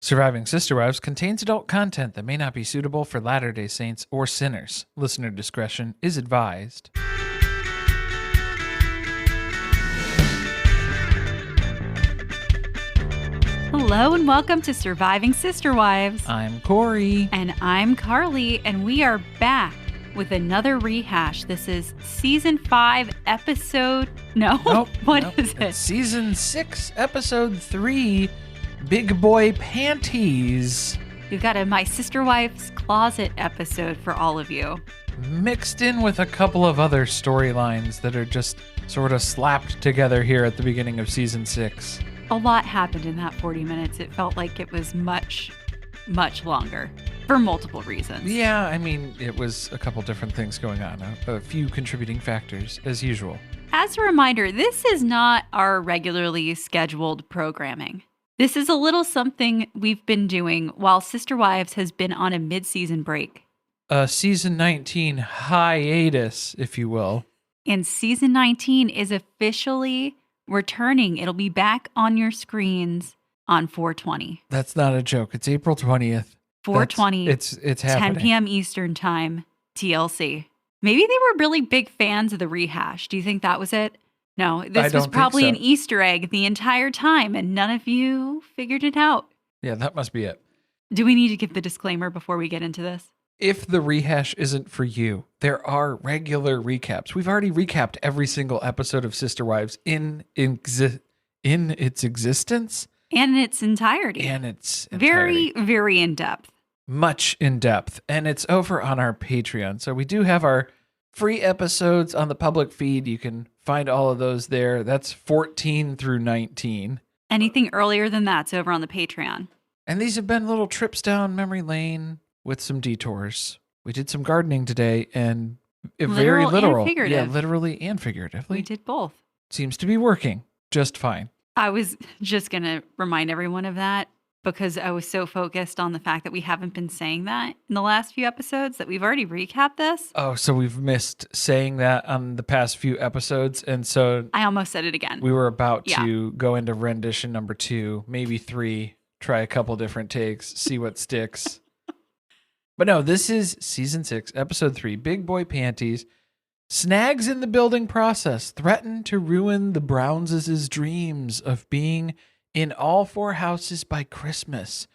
Surviving Sisterwives contains adult content that may not be suitable for Latter-day Saints or sinners. Listener discretion is advised. Hello and welcome to Surviving Sisterwives. I'm Corey. And I'm Carly, and we are back with another rehash. This is season 5, episode... Nope. What is it? It's season 6, episode 3, Big Boy Panties. We've got a My Sister Wife's Closet episode for all of you. Mixed in with a couple of other storylines that are just sort of slapped together here at the beginning of season 6. A lot happened in that 40 minutes. It felt like it was much, much longer for multiple reasons. Yeah, I mean, it was a couple different things going on, a few contributing factors, as usual. As a reminder, this is not our regularly scheduled programming. This is a little something we've been doing while Sister Wives has been on a mid-season break. A season 19 hiatus, if you will. And season 19 is officially returning. It'll be back on your screens on 4/20. That's not a joke. It's April 20th. 4/20. It's happening. 10 p.m. Eastern time, TLC. Maybe they were really big fans of the rehash. Do you think that was it? No, this was probably an Easter egg the entire time, and none of you figured it out. Yeah, that must be it. Do we need to give the disclaimer before we get into this? If the rehash isn't for you, there are regular recaps. We've already recapped every single episode of Sister Wives in its existence. And in its entirety. Very, very in-depth. Much in-depth. And it's over on our Patreon. So we do have our free episodes on the public feed. You can find all of those there. That's 14 through 19. Anything earlier than that's over on the Patreon. And these have been little trips down memory lane with some detours. We did some gardening today and very literal. And figurative. Yeah, literally and figuratively. We did both. Seems to be working just fine. I was just going to remind everyone of that because I was so focused on the fact that we haven't been saying that in the last few episodes that we've already recapped this. Oh, so we've missed saying that on the past few episodes. And so I almost said it again. We were about to go into rendition number 2, maybe 3, try a couple different takes, see what sticks. But no, this is season 6, episode 3, Big Boy Panties. Snags in the building process threaten to ruin the Browns' dreams of being in all 4 houses by Christmas.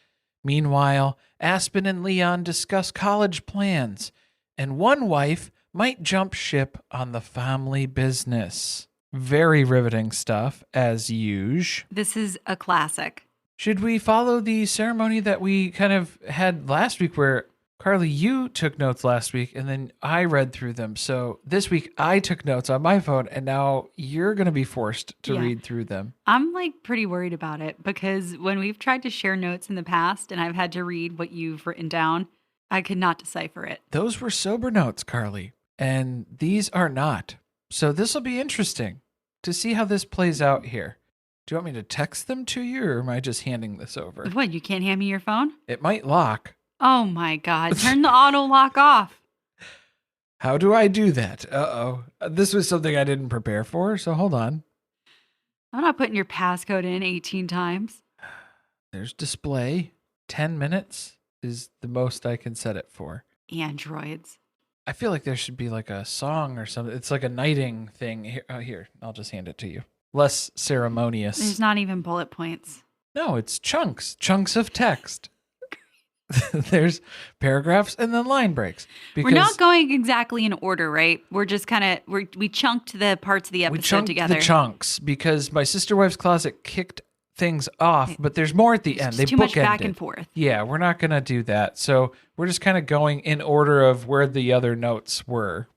Meanwhile, Aspyn and Leon discuss college plans, and one wife might jump ship on the family business. Very riveting stuff, as usual. This is a classic. Should we follow the ceremony that we kind of had last week where, Carly, you took notes last week and then I read through them. So this week I took notes on my phone and now you're going to be forced to read through them. I'm pretty worried about it because when we've tried to share notes in the past and I've had to read what you've written down, I could not decipher it. Those were sober notes, Carly, and these are not. So this will be interesting to see how this plays out here. Do you want me to text them to you or am I just handing this over? What, you can't hand me your phone? It might lock. Oh my God, turn the auto lock off. How do I do that? Uh-oh. This was something I didn't prepare for, so hold on. I'm not putting your passcode in 18 times. There's display. 10 minutes is the most I can set it for. Androids. I feel like there should be like a song or something. It's like a knighting thing. Here, I'll just hand it to you. Less ceremonious. There's not even bullet points. No, it's chunks of text. There's paragraphs and then line breaks. We're not going exactly in order, right? We're just we chunked the parts of the episode together. The chunks because my Sister Wife's Closet kicked things off, but there's more at the end. They too much back and forth. Yeah, we're not going to do that. So we're just kind of going in order of where the other notes were.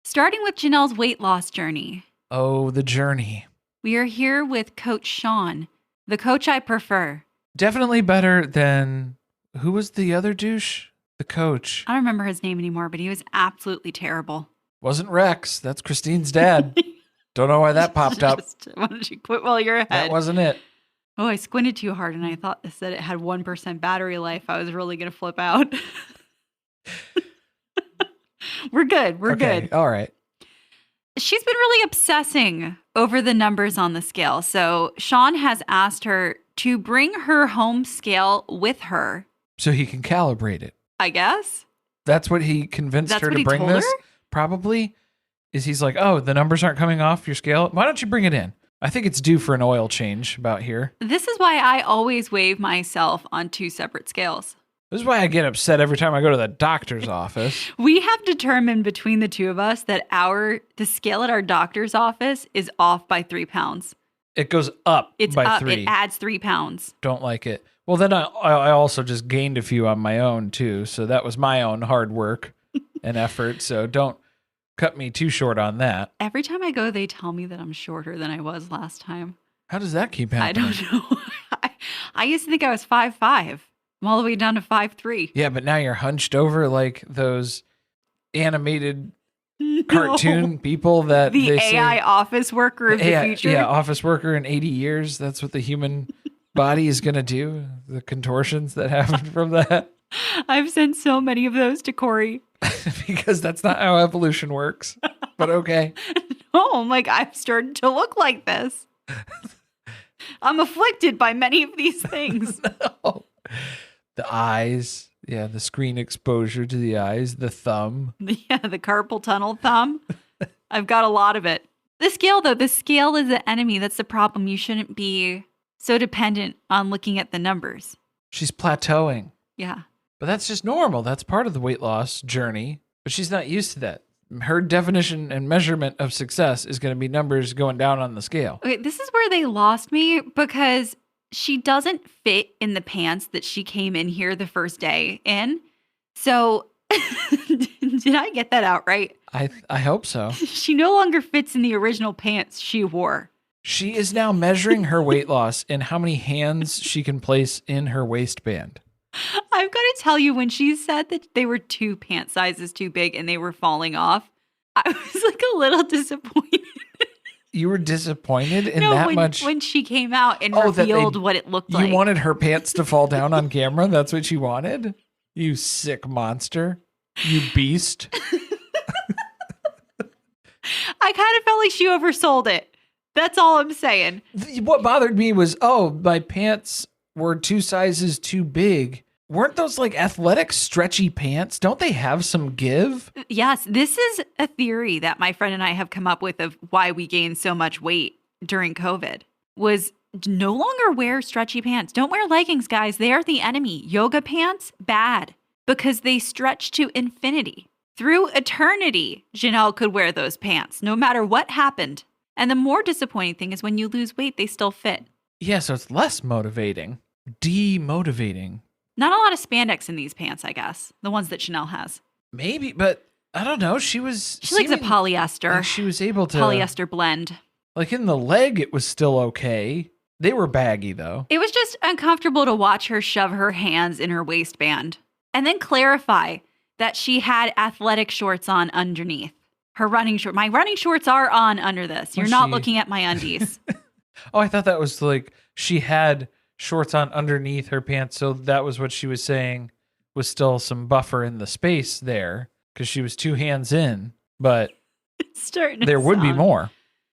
Starting with Janelle's weight loss journey. Oh, the journey. We are here with Coach Sean, the coach I prefer. Definitely better than... Who was the other douche? The coach. I don't remember his name anymore, but he was absolutely terrible. Wasn't Rex. That's Christine's dad. Don't know why that popped up. Why don't you quit while you're ahead? That wasn't it. Oh, I squinted too hard and I thought it said it had 1% battery life. I was really going to flip out. We're good. We're good. All right. She's been really obsessing over the numbers on the scale. So Sean has asked her to bring her home scale with her. So he can calibrate it. I guess. That's what he convinced her to bring this? Probably. Is he's like, oh, the numbers aren't coming off your scale? Why don't you bring it in? I think it's due for an oil change about here. This is why I always weigh myself on 2 separate scales. This is why I get upset every time I go to the doctor's office. We have determined between the two of us that the scale at our doctor's office is off by 3 pounds. It goes up by up, 3. It adds 3 pounds. Don't like it. Well, then I also just gained a few on my own, too. So that was my own hard work and effort. So don't cut me too short on that. Every time I go, they tell me that I'm shorter than I was last time. How does that keep happening? I don't know. I used to think I was 5'5". I'm all the way down to 5'3". Yeah, but now you're hunched over like those animated cartoon people that the they AI say, office worker of the future. Yeah, office worker in 80 years. That's what the human body is going to do. The contortions that happen from that. I've sent so many of those to Corey. Because that's not how evolution works. But okay. No, I'm like, I've started to look like this. I'm afflicted by many of these things. No. The eyes. Yeah, the screen exposure to the eyes. The thumb. Yeah, the carpal tunnel thumb. I've got a lot of it. The scale, though, the scale is the enemy. That's the problem. You shouldn't be so dependent on looking at the numbers. She's plateauing. Yeah. But that's just normal. That's part of the weight loss journey. But she's not used to that. Her definition and measurement of success is going to be numbers going down on the scale. Okay, this is where they lost me because she doesn't fit in the pants that she came in here the first day in. So did I get that out right? I hope so. She no longer fits in the original pants she wore. She is now measuring her weight loss in how many hands she can place in her waistband. I've got to tell you, when she said that they were 2 pant sizes too big and they were falling off, I was like a little disappointed. You were disappointed in that much? When she came out and revealed what it looked like. You wanted her pants to fall down on camera? That's what you wanted? You sick monster. You beast. I kind of felt like she oversold it. That's all I'm saying. What bothered me was, my pants were 2 sizes too big. Weren't those like athletic, stretchy pants? Don't they have some give? Yes, this is a theory that my friend and I have come up with of why we gained so much weight during COVID, was no longer wear stretchy pants. Don't wear leggings, guys. They are the enemy. Yoga pants, bad, because they stretch to infinity. Through eternity, Janelle could wear those pants, no matter what happened. And the more disappointing thing is when you lose weight, they still fit. Yeah, so it's less motivating. Demotivating. Not a lot of spandex in these pants, I guess. The ones that Janelle has. Maybe, but I don't know. She likes a polyester. Like she was able to. Polyester blend. Like in the leg, it was still okay. They were baggy, though. It was just uncomfortable to watch her shove her hands in her waistband. And then clarify that she had athletic shorts on underneath. Her running shorts. My running shorts are on under this. You're not looking at my undies. Oh, I thought that was like she had shorts on underneath her pants, so that was what she was saying, was still some buffer in the space there because she was 2 hands in, but there would be more.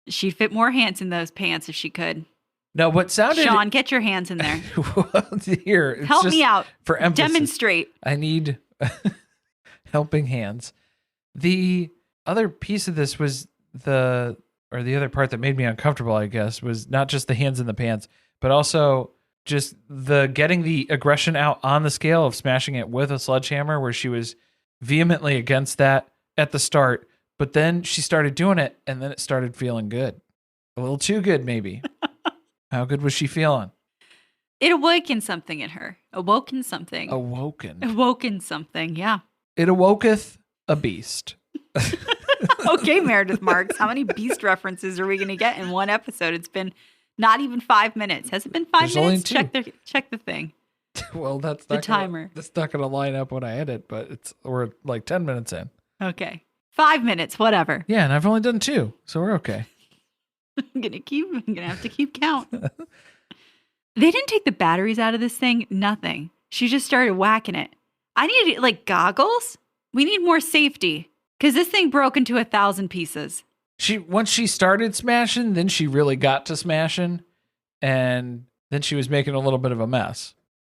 She'd fit more hands in those pants if she could. No, what sounded... Sean, get your hands in there. Here, help me out. For emphasis. Demonstrate. I need helping hands. The other piece of this was the other part that made me uncomfortable, I guess, was not just the hands in the pants, but also just the getting the aggression out on the scale of smashing it with a sledgehammer, where she was vehemently against that at the start, but then she started doing it and then it started feeling good. A little too good, maybe. How good was she feeling? It awakened something in her. Awoken something, yeah. It awoketh a beast. Okay, Meredith Marks, how many beast references are we going to get in one episode? It's been not even 5 minutes. Has it been 5 minutes? Check the thing. Well, that's not the timer. That's not going to line up when I edit, but we're like 10 minutes in. Okay, 5 minutes, whatever. Yeah, and I've only done 2, so we're okay. I'm gonna have to keep count. They didn't take the batteries out of this thing. Nothing. She just started whacking it. I need like goggles. We need more safety because this thing broke into 1,000 pieces. Once she started smashing, then she really got to smashing, and Then she was making a little bit of a mess.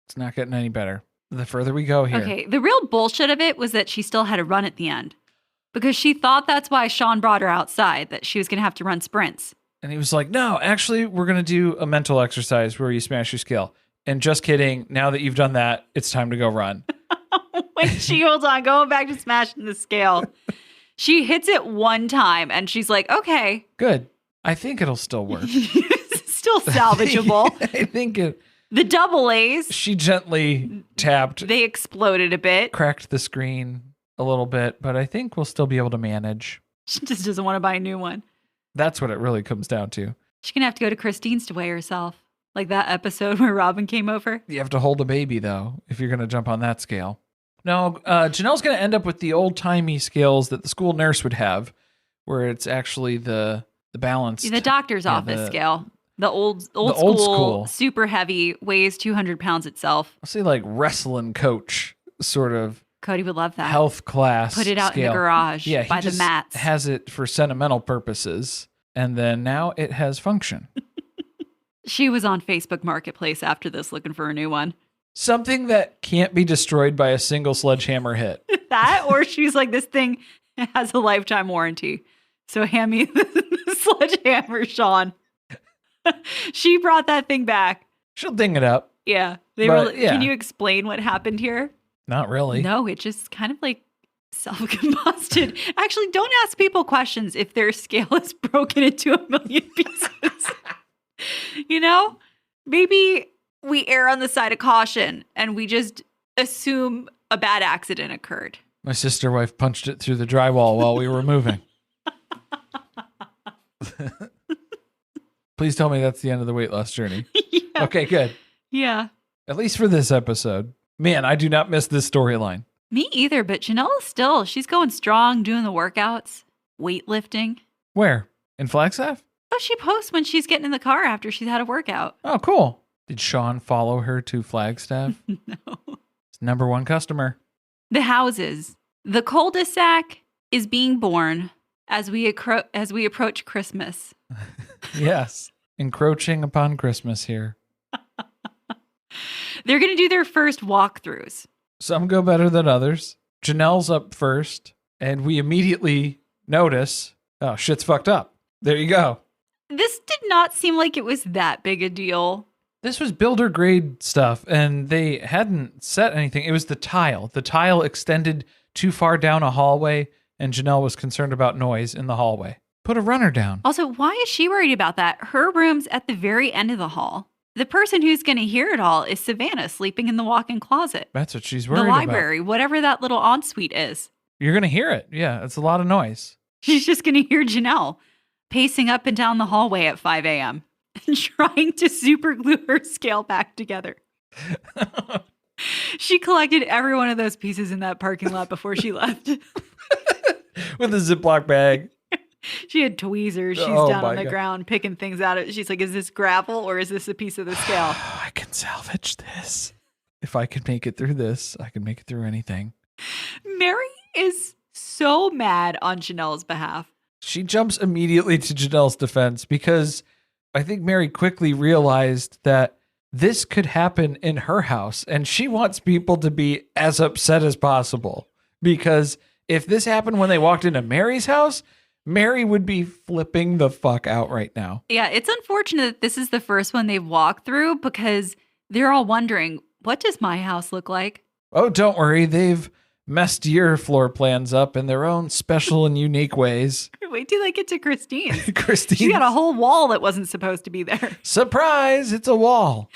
It's not getting any better. The further we go here. Okay, the real bullshit of it was that she still had to run at the end. Because she thought that's why Sean brought her outside, that she was going to have to run sprints. And he was like, no, actually, we're going to do a mental exercise where you smash your scale. And just kidding, now that you've done that, it's time to go run. When she holds on, going back to smashing the scale. She hits it one time and she's like, okay. Good. I think it'll still work. Still salvageable. I think it. The double A's. She gently tapped. They exploded a bit. Cracked the screen a little bit, but I think we'll still be able to manage. She just doesn't want to buy a new one. That's what it really comes down to. She's going to have to go to Christine's to weigh herself. Like that episode where Robin came over. You have to hold a baby, though, if you're going to jump on that scale. No, Janelle's going to end up with the old-timey scales that the school nurse would have, where it's actually the balanced. The doctor's office scale. The old school, super heavy, weighs 200 pounds itself. I'll say like wrestling coach sort of. Cody would love that. Health class. Put it out in the garage by the mats. Has it for sentimental purposes, and then now it has function. She was on Facebook Marketplace after this looking for a new one. Something that can't be destroyed by a single sledgehammer hit. That, or she's like, this thing has a lifetime warranty. So hand me the sledgehammer, Sean. She brought that thing back. She'll ding it up. Yeah. Can you explain what happened here? Not really. No, it just kind of like self-combusted. Actually, don't ask people questions if their scale is broken into a million pieces. You know, maybe we err on the side of caution and we just assume a bad accident occurred. My sister-wife punched it through the drywall while we were moving. Please tell me that's the end of the weight loss journey. Yeah. Okay, good. Yeah. At least for this episode. Man, I do not miss this storyline. Me either, but Janelle she's going strong, doing the workouts, weightlifting. Where? In Flagstaff? Oh, she posts when she's getting in the car after she's had a workout. Oh, cool. Did Sean follow her to Flagstaff? No. It's #1 customer. The houses. The cul-de-sac is being born as we approach Christmas. Yes. Encroaching upon Christmas here. They're going to do their first walkthroughs. Some go better than others. Janelle's up first, and we immediately notice, oh, shit's fucked up. There you go. This did not seem like it was that big a deal. This was builder grade stuff, and they hadn't set anything. It was the tile. The tile extended too far down a hallway, and Janelle was concerned about noise in the hallway. Put a runner down. Also, why is she worried about that? Her room's at the very end of the hall. The person who's going to hear it all is Savannah sleeping in the walk-in closet. That's what she's worried about. The library, about. Whatever that little ensuite is. You're going to hear it. Yeah, it's a lot of noise. She's just going to hear Janelle pacing up and down the hallway at 5 a.m. and trying to super glue her scale back together. She collected every one of those pieces in that parking lot before she left. With a Ziploc bag. She had tweezers. She's down on the ground picking things out. She's like, is this gravel or is this a piece of the scale? I can salvage this. If I can make it through this, I can make it through anything. Mary is so mad on Janelle's behalf. She jumps immediately to Janelle's defense because I think Mary quickly realized that this could happen in her house. And she wants people to be as upset as possible. Because if this happened when they walked into Mary's house, Mary would be flipping the fuck out right now. Yeah, it's unfortunate that this is the first one they've walked through because they're all wondering, what does my house look like? Oh, don't worry. They've messed your floor plans up in their own special and unique ways. Wait till they get to Christine. She got a whole wall that wasn't supposed to be there. Surprise, it's a wall.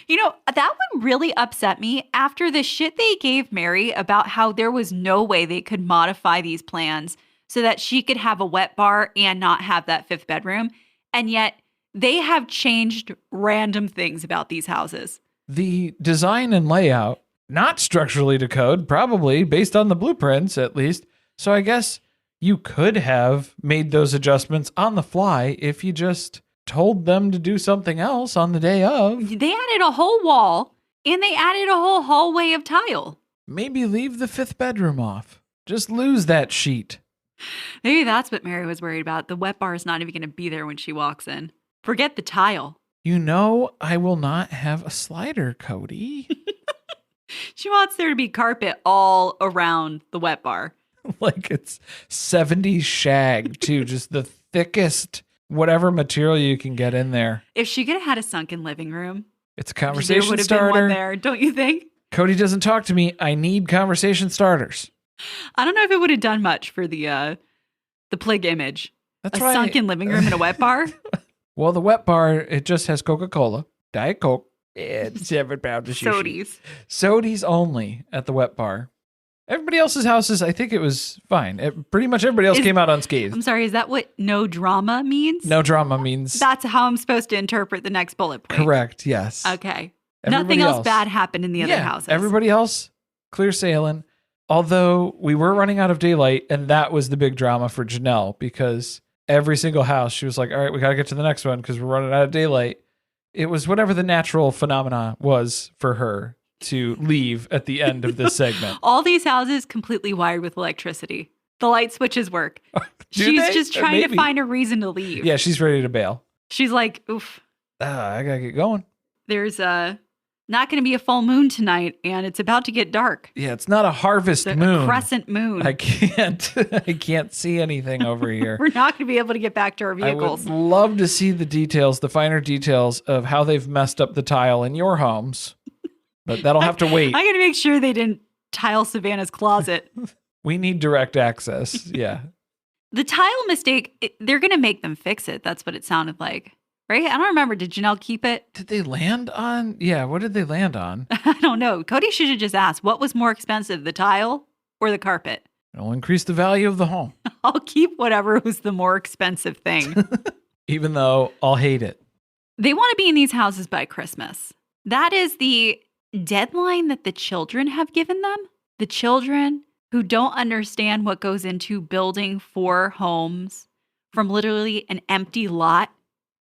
You know, that one really upset me after the shit they gave Mary about how there was no way they could modify these plans so that she could have a wet bar and not have that fifth bedroom. And yet they have changed random things about these houses. The design and layout, not structurally to code, probably based on the blueprints at least. So I guess you could have made those adjustments on the fly if you just told them to do something else on the day of. They added a whole wall and they added a whole hallway of tile. Maybe leave the fifth bedroom off. Just lose that sheet. Maybe that's what Mary was worried about. The wet bar is not even going to be there when she walks in. Forget the tile. You know, I will not have a slider, Cody. She wants there to be carpet all around the wet bar. Like it's 70s shag, too. Just the thickest, whatever material you can get in there. If she could have had a sunken living room, it's a conversation there would have starter. been one there, don't you think? Cody doesn't talk to me. I need conversation starters. I don't know if it would have done much for the plague image. That's a right. sunken living room in a wet bar. Well, the wet bar, it just has Coca-Cola, Diet Coke, and 7 pounds of sushi. Sodies only at the wet bar. Everybody else's houses, I think it was fine. Pretty much everybody else came out unscathed. I'm sorry, is that what no drama means? No drama means... That's how I'm supposed to interpret the next bullet point. Correct, yes. Okay. Nothing else bad happened in the other houses. Everybody else, clear sailing. Although we were running out of daylight, and that was the big drama for Janelle, because every single house, she was like, all right, we got to get to the next one because we're running out of daylight. It was whatever the natural phenomena was for her to leave at the end of this segment. All these houses completely wired with electricity. The light switches work. She's just trying to find a reason to leave. Yeah, she's ready to bail. She's like, oof. I got to get going. There's not going to be a full moon tonight, and it's about to get dark. Yeah, it's not a harvest moon. A crescent moon. I can't see anything over here. We're not going to be able to get back to our vehicles. I would love to see the finer details of how they've messed up the tile in your homes. But that'll have to wait. I got to make sure they didn't tile Savannah's closet. We need direct access. Yeah. The tile mistake, they're going to make them fix it. That's what it sounded like. Right? I don't remember. Did Janelle keep it? Did they land on? Yeah, what did they land on? I don't know. Cody should have just asked, what was more expensive, the tile or the carpet? It'll increase the value of the home. I'll keep whatever was the more expensive thing. Even though I'll hate it. They want to be in these houses by Christmas. That is the deadline that the children have given them. The children who don't understand what goes into building 4 homes from literally an empty lot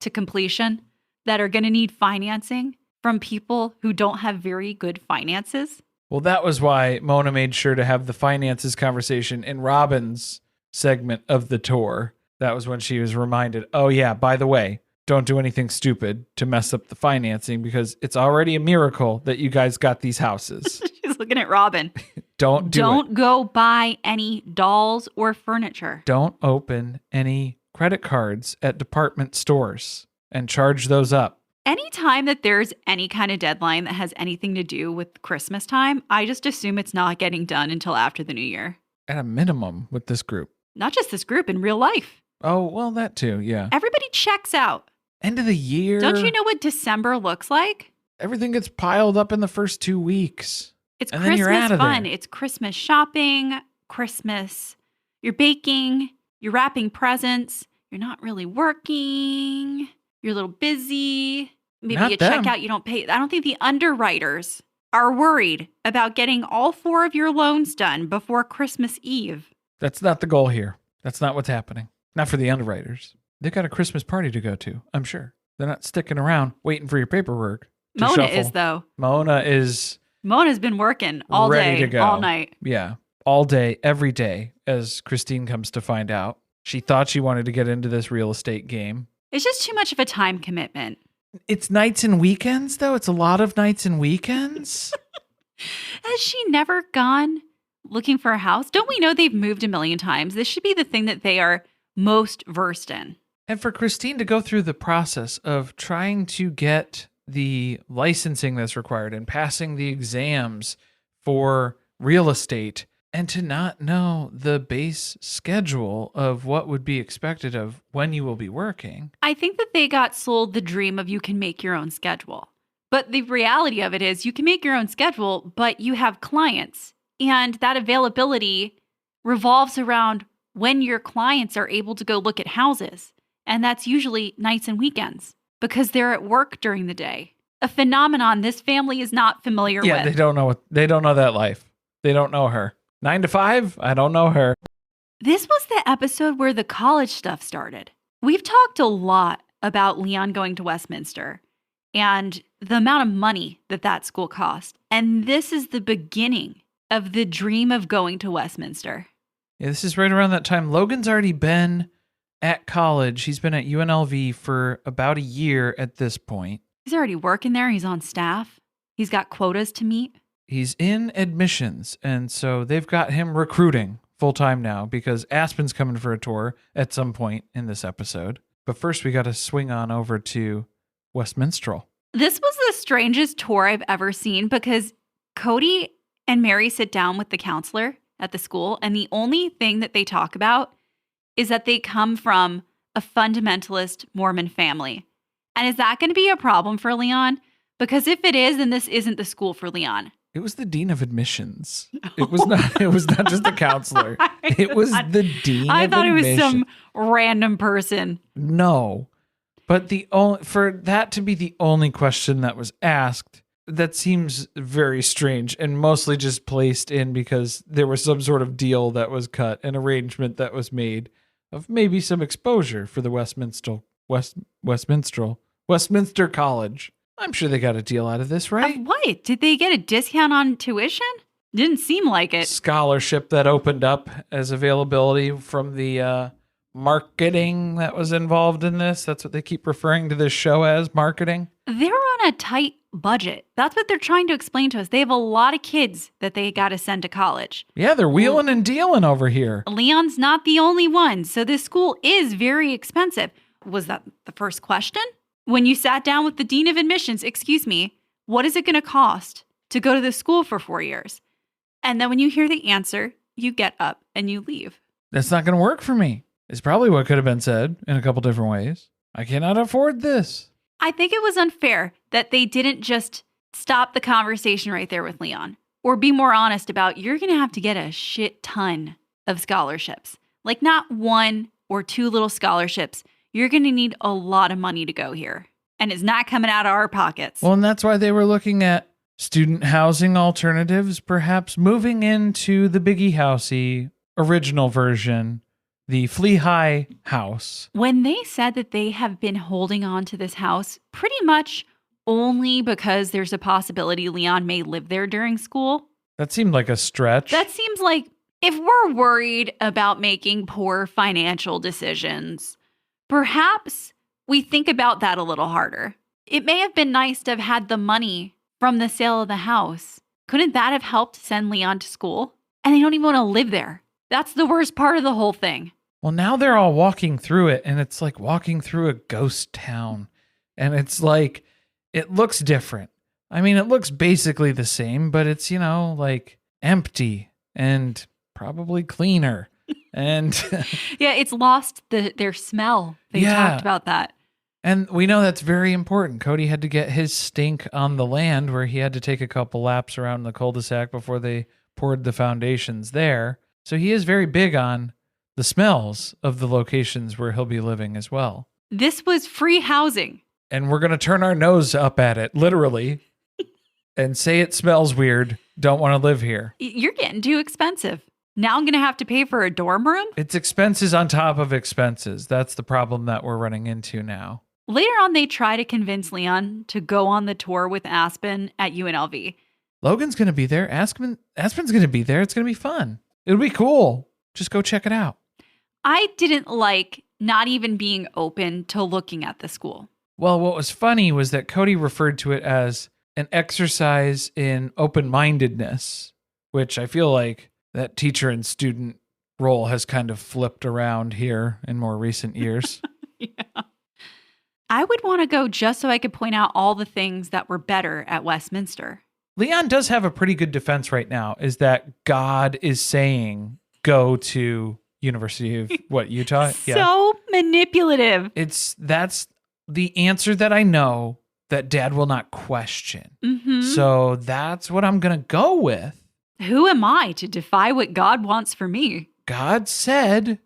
to completion, that are going to need financing from people who don't have very good finances. Well, that was why Mona made sure to have the finances conversation in Robin's segment of the tour. That was when she was reminded, oh yeah, by the way, don't do anything stupid to mess up the financing because it's already a miracle that you guys got these houses. She's looking at Robin. Don't go buy any dolls or furniture. Don't open any credit cards at department stores and charge those up. Anytime that there's any kind of deadline that has anything to do with Christmas time, I just assume it's not getting done until after the new year. At a minimum with this group. Not just this group, in real life. Oh, well, that too, yeah. Everybody checks out. End of the year. Don't you know what December looks like? Everything gets piled up in the first 2 weeks. It's and Christmas fun. It's Christmas shopping, Christmas. You're baking, you're wrapping presents. You're not really working. You're a little busy. Maybe you check out, you don't pay. I don't think the underwriters are worried about getting all 4 of your loans done before Christmas Eve. That's not the goal here. That's not what's happening. Not for the underwriters. They've got a Christmas party to go to, I'm sure. They're not sticking around waiting for your paperwork. Mona is, though. Mona's been working all day, to go. all night. Yeah, all day, every day, as Christine comes to find out. She thought she wanted to get into this real estate game. It's just too much of a time commitment. It's nights and weekends, though. It's a lot of nights and weekends. Has she never gone looking for a house? Don't we know they've moved a million times? This should be the thing that they are most versed in. And for Christine to go through the process of trying to get the licensing that's required and passing the exams for real estate and to not know the base schedule of what would be expected of when you will be working. I think that they got sold the dream of you can make your own schedule. But the reality of it is you can make your own schedule, but you have clients. And that availability revolves around when your clients are able to go look at houses. And that's usually nights and weekends because they're at work during the day. A phenomenon this family is not familiar with. Yeah, they don't know that life. They don't know her. 9 to 5? I don't know her. This was the episode where the college stuff started. We've talked a lot about Leon going to Westminster and the amount of money that school cost. And this is the beginning of the dream of going to Westminster. Yeah, this is right around that time. Logan's already been at college. He's been at UNLV for about a year at this point. He's already working there. He's on staff. He's got quotas to meet. He's in admissions, and so they've got him recruiting full-time now because Aspyn's coming for a tour at some point in this episode. But first, we got to swing on over to Westminster. This was the strangest tour I've ever seen because Cody and Mary sit down with the counselor at the school, and the only thing that they talk about is that they come from a fundamentalist Mormon family. And is that going to be a problem for Leon? Because if it is, then this isn't the school for Leon. It was the dean of admissions. It was not. It was not just the counselor. It was the dean. I thought it was some random person. No, but for that to be the only question that was asked, that seems very strange and mostly just placed in because there was some sort of deal that was cut, an arrangement that was made of maybe some exposure for the Westminster College. I'm sure they got a deal out of this, right? What? Did they get a discount on tuition? Didn't seem like it. Scholarship that opened up as availability from the marketing that was involved in this. That's what they keep referring to this show as, marketing. They're on a tight budget. That's what they're trying to explain to us. They have a lot of kids that they got to send to college. Yeah, they're wheeling and dealing over here. Leon's not the only one. So this school is very expensive. Was that the first question? When you sat down with the dean of admissions, excuse me, what is it going to cost to go to this school for 4 years? And then when you hear the answer, you get up and you leave. That's not going to work for me. It's probably what could have been said in a couple different ways. I cannot afford this. I think it was unfair that they didn't just stop the conversation right there with Leon or be more honest about you're going to have to get a shit ton of scholarships. Like not 1 or 2 little scholarships. You're going to need a lot of money to go here. And it's not coming out of our pockets. Well, and that's why they were looking at student housing alternatives, perhaps moving into the Biggie Housey original version, the Flea High house. When they said that they have been holding on to this house pretty much only because there's a possibility Leon may live there during school. That seemed like a stretch. That seems like if we're worried about making poor financial decisions, perhaps we think about that a little harder. It may have been nice to have had the money from the sale of the house. Couldn't that have helped send Leon to school? And they don't even want to live there. That's the worst part of the whole thing. Well, now they're all walking through it, and it's like walking through a ghost town. And it's like, it looks different. I mean, it looks basically the same, but it's, like empty and probably cleaner. And yeah, it's lost their smell. They talked about that. And we know that's very important. Cody had to get his stink on the land where he had to take a couple laps around the cul-de-sac before they poured the foundations there. So he is very big on the smells of the locations where he'll be living as well. This was free housing. And we're going to turn our nose up at it, literally, and say it smells weird. Don't want to live here. You're getting too expensive. Now I'm going to have to pay for a dorm room? It's expenses on top of expenses. That's the problem that we're running into now. Later on, they try to convince Leon to go on the tour with Aspyn at UNLV. Logan's going to be there. Aspyn's going to be there. It's going to be fun. It'll be cool. Just go check it out. I didn't like not even being open to looking at the school. Well, what was funny was that Cody referred to it as an exercise in open-mindedness, which I feel like that teacher and student role has kind of flipped around here in more recent years. Yeah. I would want to go just so I could point out all the things that were better at Westminster. Leon does have a pretty good defense right now, is that God is saying, go to University of Utah? So manipulative. That's the answer that I know that Dad will not question. Mm-hmm. So that's what I'm going to go with. Who am I to defy what God wants for me? God said,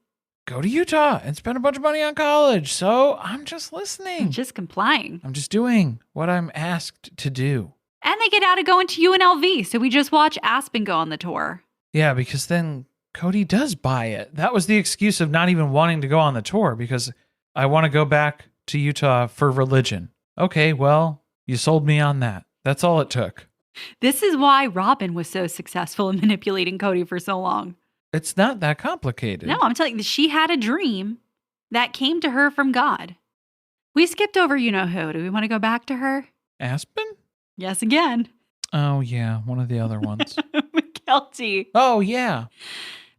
go to Utah and spend a bunch of money on college. So I'm just listening. I'm just complying. I'm just doing what I'm asked to do. And they get out of going to UNLV. So we just watch Aspyn go on the tour. Yeah, because then Cody does buy it. That was the excuse of not even wanting to go on the tour because I want to go back to Utah for religion. Okay, well, you sold me on that. That's all it took. This is why Robin was so successful in manipulating Cody for so long. It's not that complicated. No, I'm telling you, she had a dream that came to her from God. We skipped over you-know-who. Do we want to go back to her? Aspyn? Yes, again. Oh, yeah. One of the other ones. Mykelti. Oh, yeah.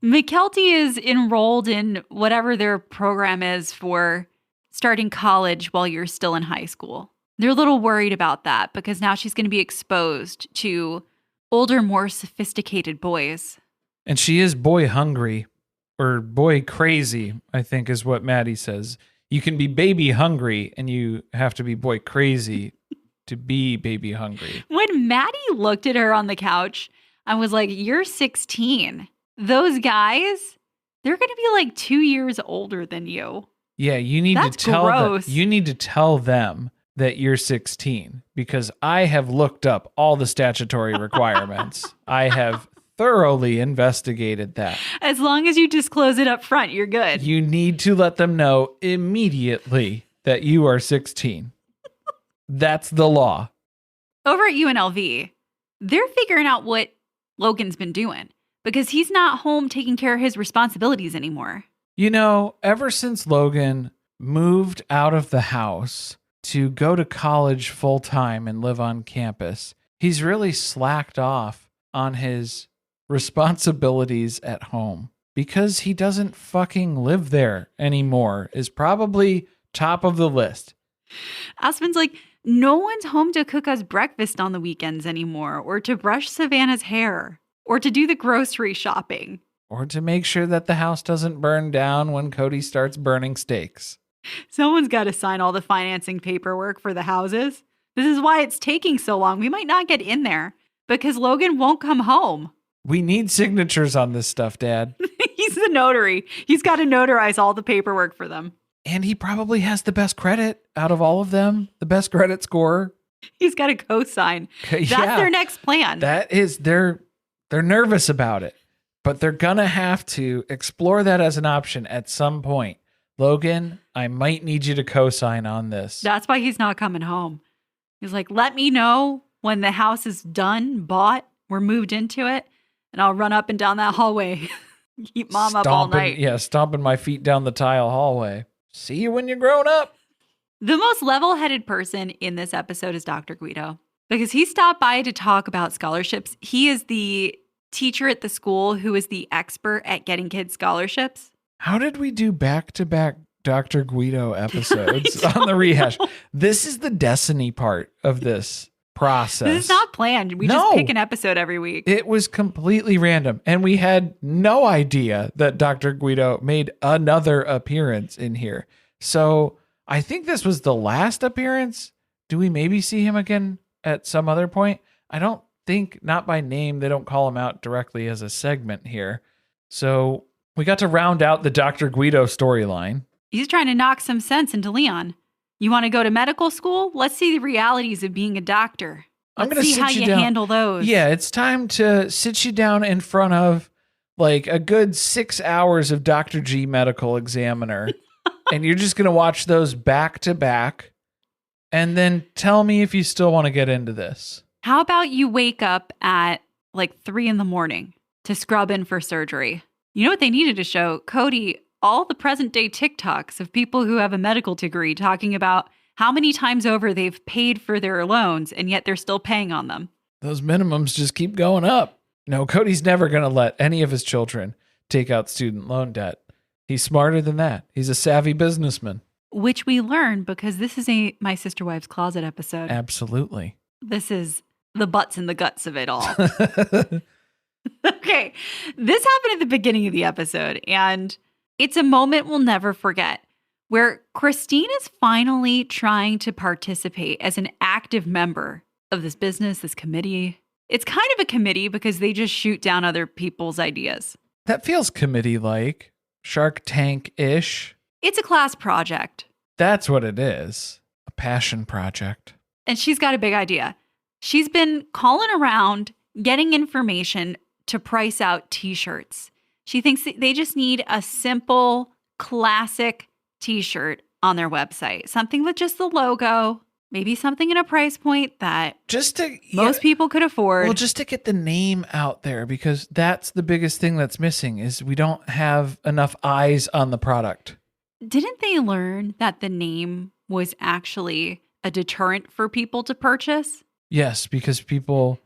Mykelti is enrolled in whatever their program is for starting college while you're still in high school. They're a little worried about that because now she's going to be exposed to older, more sophisticated boys. And she is boy hungry, or boy crazy, I think is what Maddie says. You can be baby hungry and you have to be boy crazy to be baby hungry. When Maddie looked at her on the couch, I was like, you're 16. Those guys, they're going to be like 2 years older than you. Yeah, you need That's to tell gross. them, you need to tell them that you're 16 because I have looked up all the statutory requirements. I have thoroughly investigated that. As long as you disclose it up front, you're good. You need to let them know immediately that you are 16. That's the law. Over at UNLV, they're figuring out what Logan's been doing because he's not home taking care of his responsibilities anymore. You know, ever since Logan moved out of the house to go to college full time and live on campus, he's really slacked off on his responsibilities at home because he doesn't fucking live there anymore is probably top of the list. Aspyn's like, no one's home to cook us breakfast on the weekends anymore, or to brush Savannah's hair, or to do the grocery shopping. Or to make sure that the house doesn't burn down when Cody starts burning steaks. Someone's got to sign all the financing paperwork for the houses. This is why it's taking so long. We might not get in there because Logan won't come home. We need signatures on this stuff, Dad. He's the notary. He's got to notarize all the paperwork for them. And he probably has the best credit out of all of them, the best credit score. He's got a co-sign. That's their next plan. That is, they're nervous about it, but they're going to have to explore that as an option at some point. Logan, I might need you to co-sign on this. That's why he's not coming home. He's like, let me know when the house is done, bought, we're moved into it, and I'll run up and down that hallway. Keep Mom up all night. Yeah, stomping my feet down the tile hallway. See you when you're grown up. The most level-headed person in this episode is Dr. Guido because he stopped by to talk about scholarships. He is the teacher at the school who is the expert at getting kids scholarships. How did we do back-to-back Dr. Guido episodes on the ReHash? This is the destiny part of this process. This is not planned. We just pick an episode every week. It was completely random. And we had no idea that Dr. Guido made another appearance in here. So I think this was the last appearance. Do we maybe see him again at some other point? I don't think, not by name. They don't call him out directly as a segment here. So we got to round out the Dr. Guido storyline. He's trying to knock some sense into Leon. You want to go to medical school? Let's see the realities of being a doctor. Let's see how you handle those. Yeah, it's time to sit you down in front of like a good 6 hours of Dr. G Medical Examiner. And you're just going to watch those back to back. And then tell me if you still want to get into this. How about you wake up at like 3 a.m. to scrub in for surgery? You know what they needed to show? Cody, all the present day TikToks of people who have a medical degree talking about how many times over they've paid for their loans and yet they're still paying on them. Those minimums just keep going up. No, Cody's never going to let any of his children take out student loan debt. He's smarter than that. He's a savvy businessman. Which we learn because this is a My Sister Wife's Closet episode. Absolutely. This is the butts and the guts of it all. Okay, this happened at the beginning of the episode, and it's a moment we'll never forget, where Christine is finally trying to participate as an active member of this business, this committee. It's kind of a committee because they just shoot down other people's ideas. That feels committee-like, Shark Tank-ish. It's a class project. That's what it is, a passion project. And she's got a big idea. She's been calling around, getting information to price out t-shirts. She thinks they just need a simple, classic t-shirt on their website. Something with just the logo, maybe something in a price point that most people could afford. Well, just to get the name out there, because that's the biggest thing that's missing is we don't have enough eyes on the product. Didn't they learn that the name was actually a deterrent for people to purchase? Yes, because people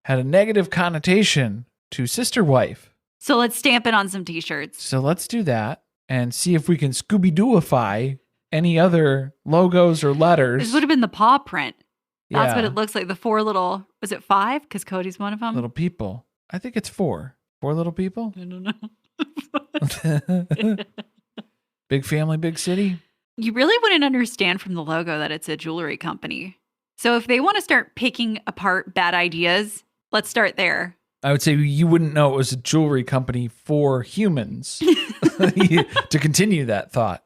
had a negative connotation to Sisterwife. So let's stamp it on some t-shirts. So let's do that and see if we can Scooby-Dooify any other logos or letters. This would have been the paw print. That's what it looks like. The 4 little, was it 5? Because Cody's one of them. Little people. I think it's 4. 4 little people? I don't know. Big family, big city. You really wouldn't understand from the logo that it's a jewelry company. So if they want to start picking apart bad ideas, let's start there. I would say you wouldn't know it was a jewelry company for humans. To continue that thought.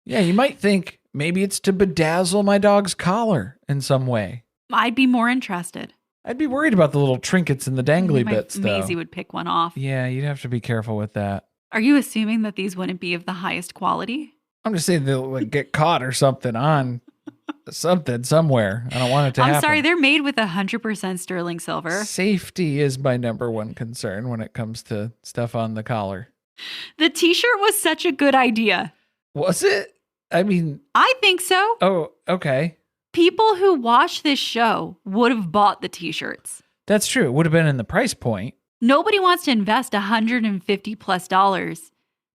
Yeah, you might think maybe it's to bedazzle my dog's collar in some way. I'd be more interested. I'd be worried about the little trinkets and the dangly bits, though. Maisie would pick one off. Yeah, you'd have to be careful with that. Are you assuming that these wouldn't be of the highest quality? I'm just saying they'll get caught or something on something somewhere. I don't want it to happen. I'm sorry, they're made with 100% sterling silver. Safety is my number one concern when it comes to stuff on the collar. The t-shirt was such a good idea. Was it? I mean... I think so. Oh, okay. People who watch this show would have bought the t-shirts. That's true. It would have been in the price point. Nobody wants to invest $150+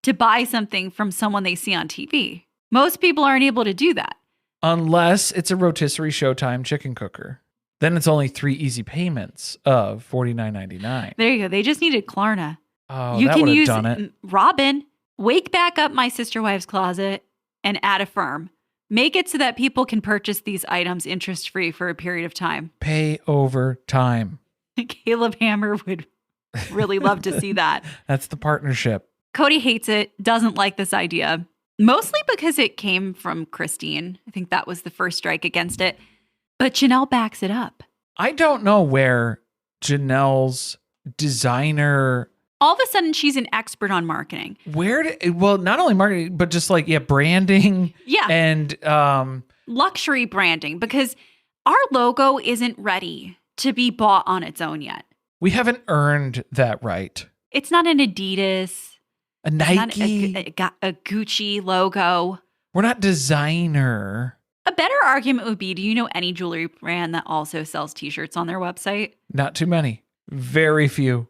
to buy something from someone they see on TV. Most people aren't able to do that. Unless it's a rotisserie Showtime chicken cooker. Then it's only 3 easy payments of $49.99. There you go. They just needed Klarna. Oh, that would have done it. Robin, wake back up my Sisterwife's closet and add a firm. Make it so that people can purchase these items interest-free for a period of time. Pay over time. Caleb Hammer would really love to see that. That's the partnership. Cody hates it, doesn't like this idea, mostly because it came from Christine. I think that was the first strike against it. But Janelle backs it up. I don't know where Janelle's designer... All of a sudden, she's an expert on marketing. Well, not only marketing, but just like, branding. Yeah. And luxury branding, because our logo isn't ready to be bought on its own yet. We haven't earned that right. It's not an Adidas, a Nike, a Gucci logo. We're not designer. A better argument would be, do you know any jewelry brand that also sells t-shirts on their website? Not too many. Very few.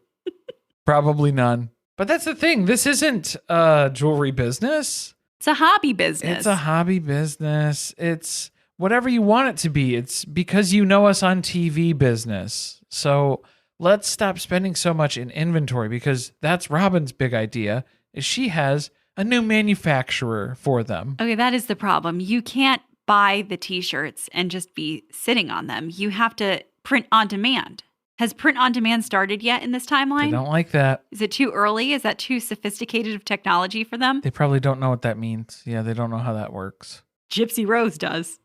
Probably none. But that's the thing. This isn't a jewelry business. It's a hobby business. It's a hobby business. It's whatever you want it to be. It's because you know us on TV business. So let's stop spending so much in inventory, because that's Robin's big idea, is she has a new manufacturer for them. Okay, that is the problem. You can't buy the t-shirts and just be sitting on them. You have to print on demand. Has print on demand started yet in this timeline? They don't like that. Is it too early? Is that too sophisticated of technology for them? They probably don't know what that means. Yeah, they don't know how that works. Gypsy Rose does.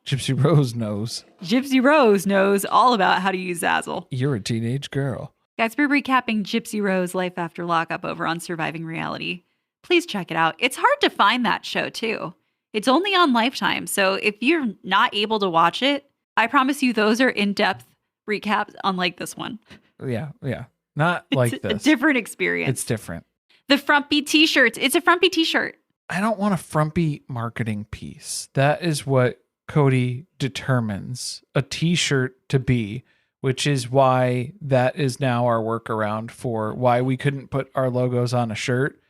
Gypsy Rose knows. Gypsy Rose knows all about how to use Zazzle. You're a teenage girl. Guys, we're recapping Gypsy Rose Life After Lockup over on Surviving Reality. Please check it out. It's hard to find that show, too. It's only on Lifetime, so if you're not able to watch it, I promise you those are in-depth recaps unlike this one. Yeah. Not like this. It's a different experience. It's different. The frumpy t-shirts. It's a frumpy t-shirt. I don't want a frumpy marketing piece. That is what Cody determines a t-shirt to be, which is why that is now our workaround for why we couldn't put our logos on a shirt.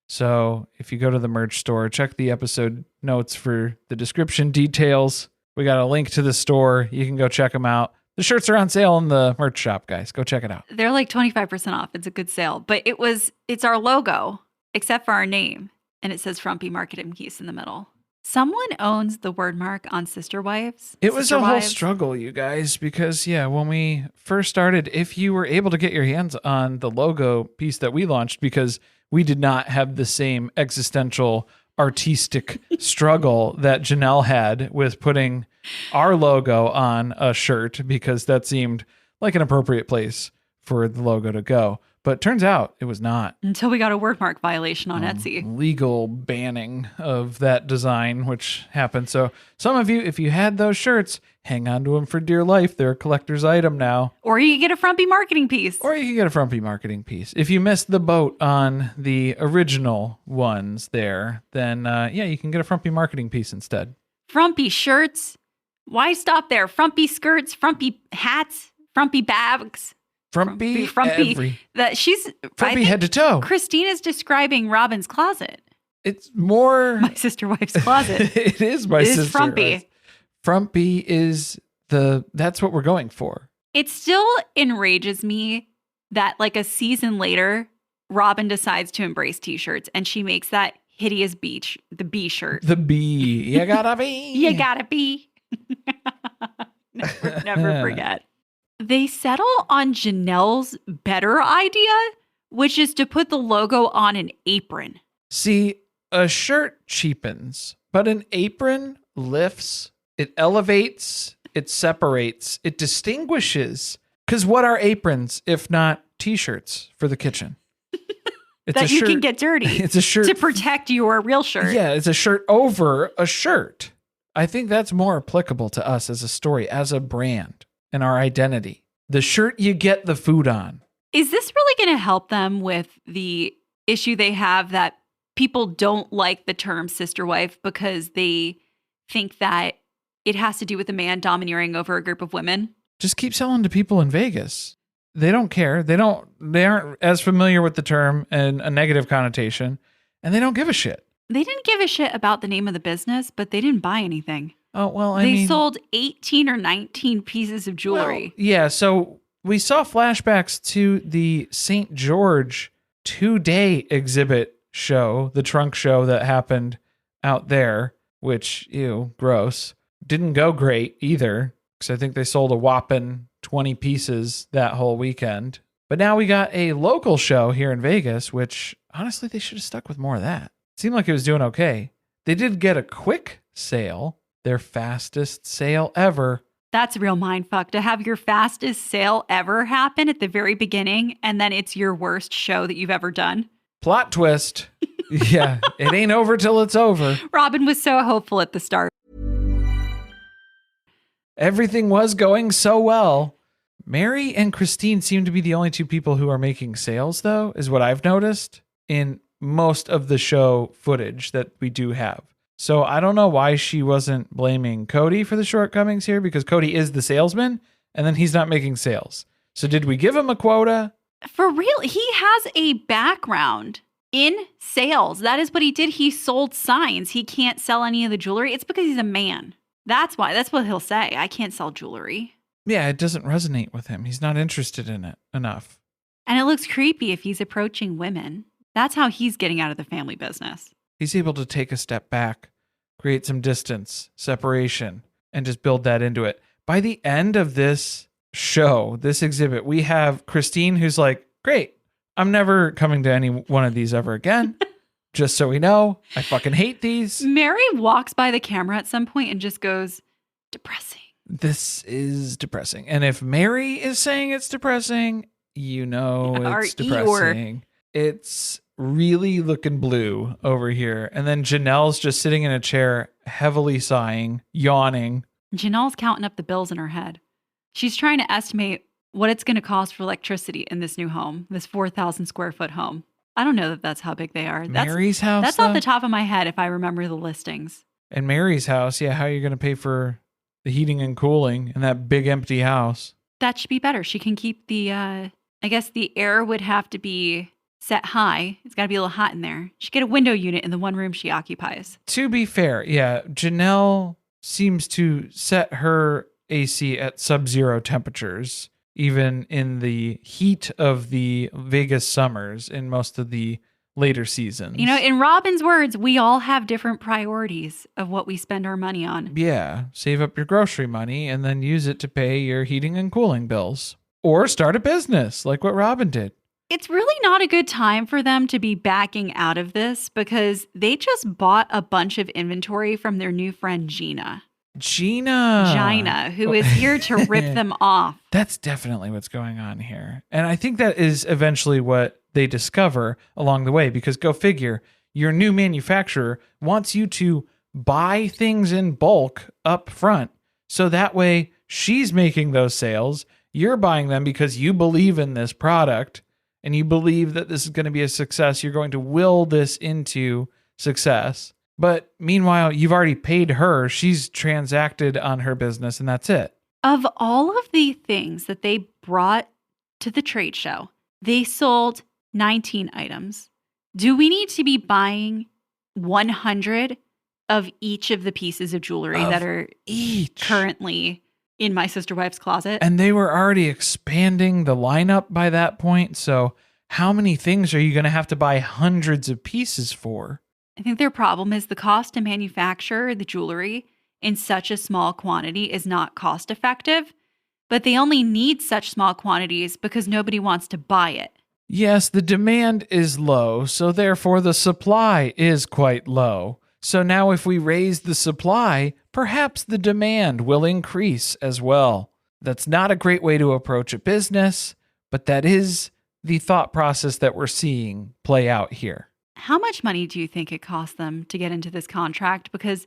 So if you go to the merch store, check the episode notes for the description details. We got a link to the store. You can go check them out. The shirts are on sale in the merch shop, guys. Go check it out. They're like 25% off. It's a good sale. But it's our logo, except for our name. And it says Frumpy Marketing Piece in the middle. Someone owns the word mark on Sisterwives. It was a whole struggle, you guys, because, when we first started, if you were able to get your hands on the logo piece that we launched, because we did not have the same existential artistic struggle that Janelle had with putting our logo on a shirt, because that seemed like an appropriate place for the logo to go. But turns out it was not. Until we got a word mark violation on Etsy. Legal banning of that design, which happened. So some of you, if you had those shirts, hang on to them for dear life. They're a collector's item now. Or you can get a frumpy marketing piece. If you missed the boat on the original ones there, then you can get a frumpy marketing piece instead. Frumpy shirts. Why stop there? Frumpy skirts, frumpy hats, frumpy bags. Frumpy Frumpy head to toe. Christine is describing Robin's closet. It's more my sister wife's closet. It is my sister. Frumpy. Frumpy is that's what we're going for. It still enrages me that like a season later, Robin decides to embrace t-shirts and she makes that hideous the bee shirt. The bee. You gotta be. You gotta be. Never forget. They settle on Janelle's better idea, which is to put the logo on an apron. See, a shirt cheapens, but an apron lifts, it elevates, it separates, it distinguishes. Because what are aprons if not t-shirts for the kitchen? It's that you can get dirty. It's a shirt to protect your real shirt. Yeah, it's a shirt over a shirt. I think that's more applicable to us as a story, as a brand. And our identity. The shirt you get the food on. Is this really going to help them with the issue they have that people don't like the term sister wife because they think that it has to do with a man domineering over a group of women? Just keep selling to people in Vegas. They don't care. They aren't as familiar with the term and a negative connotation, and they don't give a shit. They didn't give a shit about the name of the business, but they didn't buy anything. Oh, well, they sold 18 or 19 pieces of jewelry. Well, yeah, so we saw flashbacks to the St. George 2-day exhibit show, the trunk show that happened out there, which, gross. Didn't go great either, because I think they sold a whopping 20 pieces that whole weekend. But now we got a local show here in Vegas, which, honestly, they should have stuck with more of that. Seemed like it was doing okay. They did get a quick sale. Their fastest sale ever. That's a real mindfuck to have your fastest sale ever happen at the very beginning, and then it's your worst show that you've ever done. Plot twist. Yeah, it ain't over till it's over. Robin was so hopeful at the start. Everything was going so well. Mary and Christine seem to be the only two people who are making sales, though, is what I've noticed in most of the show footage that we do have. So I don't know why she wasn't blaming Cody for the shortcomings here, because Cody is the salesman and then he's not making sales. So did we give him a quota? For real, he has a background in sales. That is what he did. He sold signs. He can't sell any of the jewelry. It's because he's a man. That's why. That's what he'll say. I can't sell jewelry. Yeah, it doesn't resonate with him. He's not interested in it enough. And it looks creepy if he's approaching women. That's how he's getting out of the family business. He's able to take a step back, create some distance, separation, and just build that into it. By the end of this show, this exhibit, we have Christine who's like, great, I'm never coming to any one of these ever again. Just so we know, I fucking hate these. Mary walks by the camera at some point and just goes, depressing. This is depressing. And if Mary is saying it's depressing, it's depressing. It's really looking blue over here. And then Janelle's just sitting in a chair, heavily sighing, yawning. Janelle's counting up the bills in her head. She's trying to estimate what it's going to cost for electricity in this new home, this 4,000 square foot home. I don't know that that's how big they are. Mary's house? That's off the top of my head if I remember the listings. And Mary's house, yeah, how are you going to pay for the heating and cooling in that big empty house? That should be better. She can keep the, I guess the air would have to be set high. It's got to be a little hot in there. She get a window unit in the one room she occupies. To be fair, yeah, Janelle seems to set her AC at sub-zero temperatures, even in the heat of the Vegas summers in most of the later seasons. In Robin's words, we all have different priorities of what we spend our money on. Yeah, save up your grocery money and then use it to pay your heating and cooling bills. Or start a business like what Robin did. It's really not a good time for them to be backing out of this because they just bought a bunch of inventory from their new friend Gina. Gina, who is here to rip them off. That's definitely what's going on here. And I think that is eventually what they discover along the way, because go figure, your new manufacturer wants you to buy things in bulk up front. So that way she's making those sales. You're buying them because you believe in this product and you believe that this is going to be a success. You're going to will this into success. But meanwhile, you've already paid her. She's transacted on her business and that's it. Of all of the things that they brought to the trade show, they sold 19 items. Do we need to be buying 100 of each of the pieces of jewelry that are currently in my sister wife's closet? And they were already expanding the lineup by that point. So how many things are you going to have to buy hundreds of pieces for? I think their problem is the cost to manufacture the jewelry in such a small quantity is not cost effective, but they only need such small quantities because nobody wants to buy it. Yes, the demand is low, so therefore the supply is quite low. So now if we raise the supply, perhaps the demand will increase as well. That's not a great way to approach a business, but that is the thought process that we're seeing play out here. How much money do you think it cost them to get into this contract? Because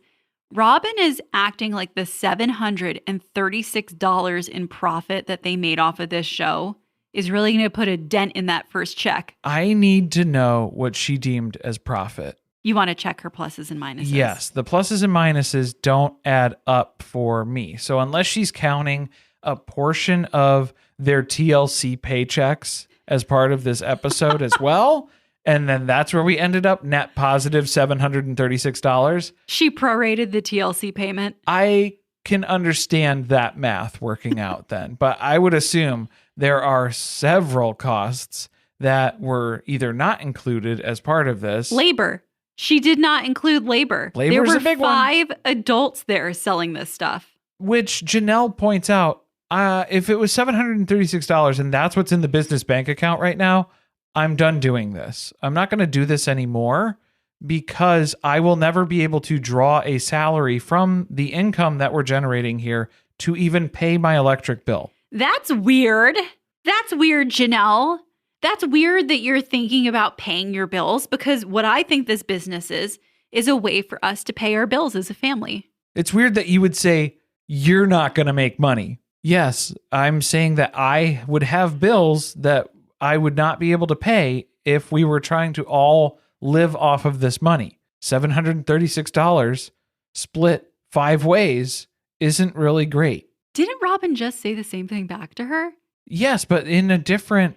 Robin is acting like the $736 in profit that they made off of this show is really going to put a dent in that first check. I need to know what she deemed as profit. You want to check her pluses and minuses. Yes, the pluses and minuses don't add up for me. So unless she's counting a portion of their TLC paychecks as part of this episode as well, and then that's where we ended up, net positive $736. She prorated the TLC payment. I can understand that math working out then, but I would assume there are several costs that were either not included as part of this. Labor. She did not include labor. Labor's there a big were 5 adults there selling this stuff. Which Janelle points out, if it was $736 and that's what's in the business bank account right now, I'm done doing this. I'm not going to do this anymore because I will never be able to draw a salary from the income that we're generating here to even pay my electric bill. That's weird. That's weird, Janelle. That's weird that you're thinking about paying your bills, because what I think this business is a way for us to pay our bills as a family. It's weird that you would say you're not going to make money. Yes, I'm saying that I would have bills that I would not be able to pay if we were trying to all live off of this money. $736 split 5 ways isn't really great. Didn't Robin just say the same thing back to her? Yes, but in a different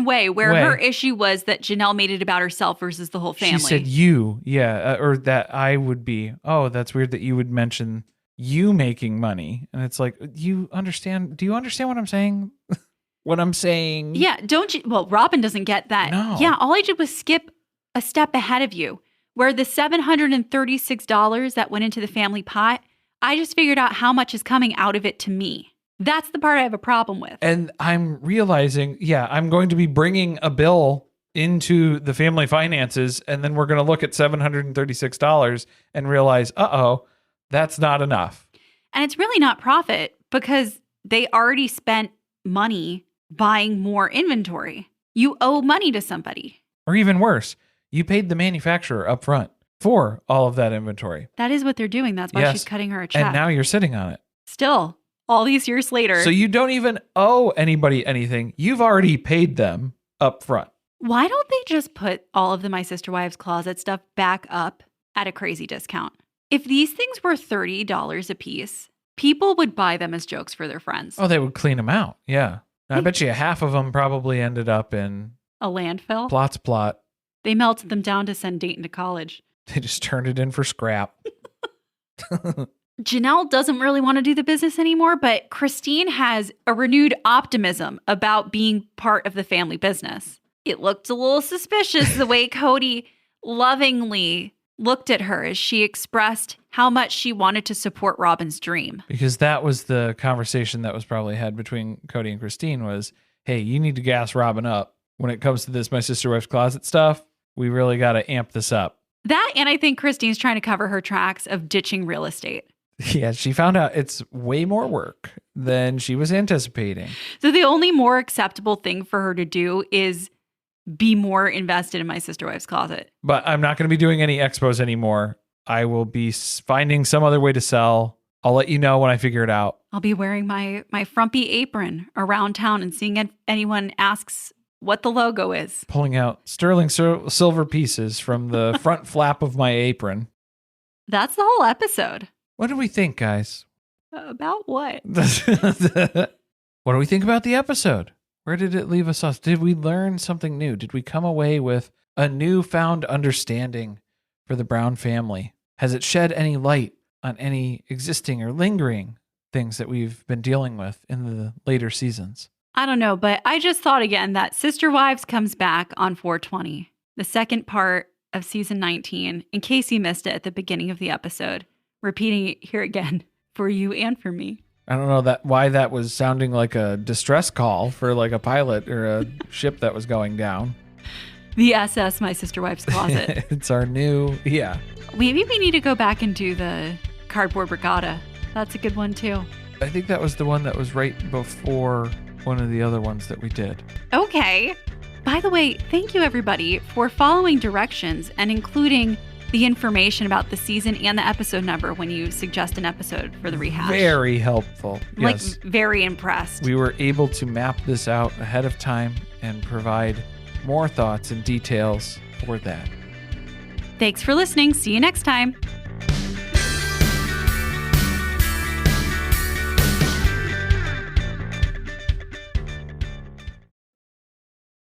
way, where her issue was that Janelle made it about herself versus the whole family. She said or that I would be, that's weird that you would mention you making money. And it's like, do you understand what I'm saying? What I'm saying? Yeah, don't you? Well, Robin doesn't get that. No. Yeah, all I did was skip a step ahead of you, where the $736 that went into the family pot, I just figured out how much is coming out of it to me. That's the part I have a problem with. And I'm realizing, I'm going to be bringing a bill into the family finances, and then we're going to look at $736 and realize, that's not enough. And it's really not profit because they already spent money buying more inventory. You owe money to somebody. Or even worse, you paid the manufacturer up front for all of that inventory. That is what they're doing. That's why she's cutting her a check. And now you're sitting on it. Still, all these years later. So you don't even owe anybody anything. You've already paid them up front. Why don't they just put all of the My Sister Wives closet stuff back up at a crazy discount? If these things were $30 a piece, people would buy them as jokes for their friends. Oh, they would clean them out. Yeah. I bet you half of them probably ended up in a landfill. Plot's plot. They melted them down to send Dayton to college. They just turned it in for scrap. Janelle doesn't really want to do the business anymore, but Christine has a renewed optimism about being part of the family business. It looked a little suspicious the way Cody lovingly looked at her as she expressed how much she wanted to support Robin's dream. Because that was the conversation that was probably had between Cody and Christine was, hey, you need to gas Robin up. When it comes to this My Sister Wife's Closet stuff, we really got to amp this up. That, and I think Christine's trying to cover her tracks of ditching real estate. Yeah, she found out it's way more work than she was anticipating. So the only more acceptable thing for her to do is be more invested in my sister wife's closet. But I'm not going to be doing any expos anymore. I will be finding some other way to sell. I'll let you know when I figure it out. I'll be wearing my frumpy apron around town and seeing if anyone asks what the logo is. Pulling out sterling silver pieces from the front flap of my apron. That's the whole episode. What do we think, guys? About what? What do we think about the episode? Where did it leave us off? Did we learn something new? Did we come away with a newfound understanding for the Brown family? Has it shed any light on any existing or lingering things that we've been dealing with in the later seasons? I don't know, but I just thought again that Sister Wives comes back on 420, the second part of season 19, in case you missed it at the beginning of the episode. Repeating it here again for you and for me. I don't know why that was sounding like a distress call for like a pilot or a ship that was going down. The SS, My Sister Wife's Closet. It's our new, yeah. Maybe we need to go back and do the Cardboard Regatta. That's a good one too. I think that was the one that was right before one of the other ones that we did. Okay. By the way, thank you everybody for following directions and including the information about the season and the episode number when you suggest an episode for the rehash. Very helpful. Yes. Like, very impressed. We were able to map this out ahead of time and provide more thoughts and details for that. Thanks for listening. See you next time.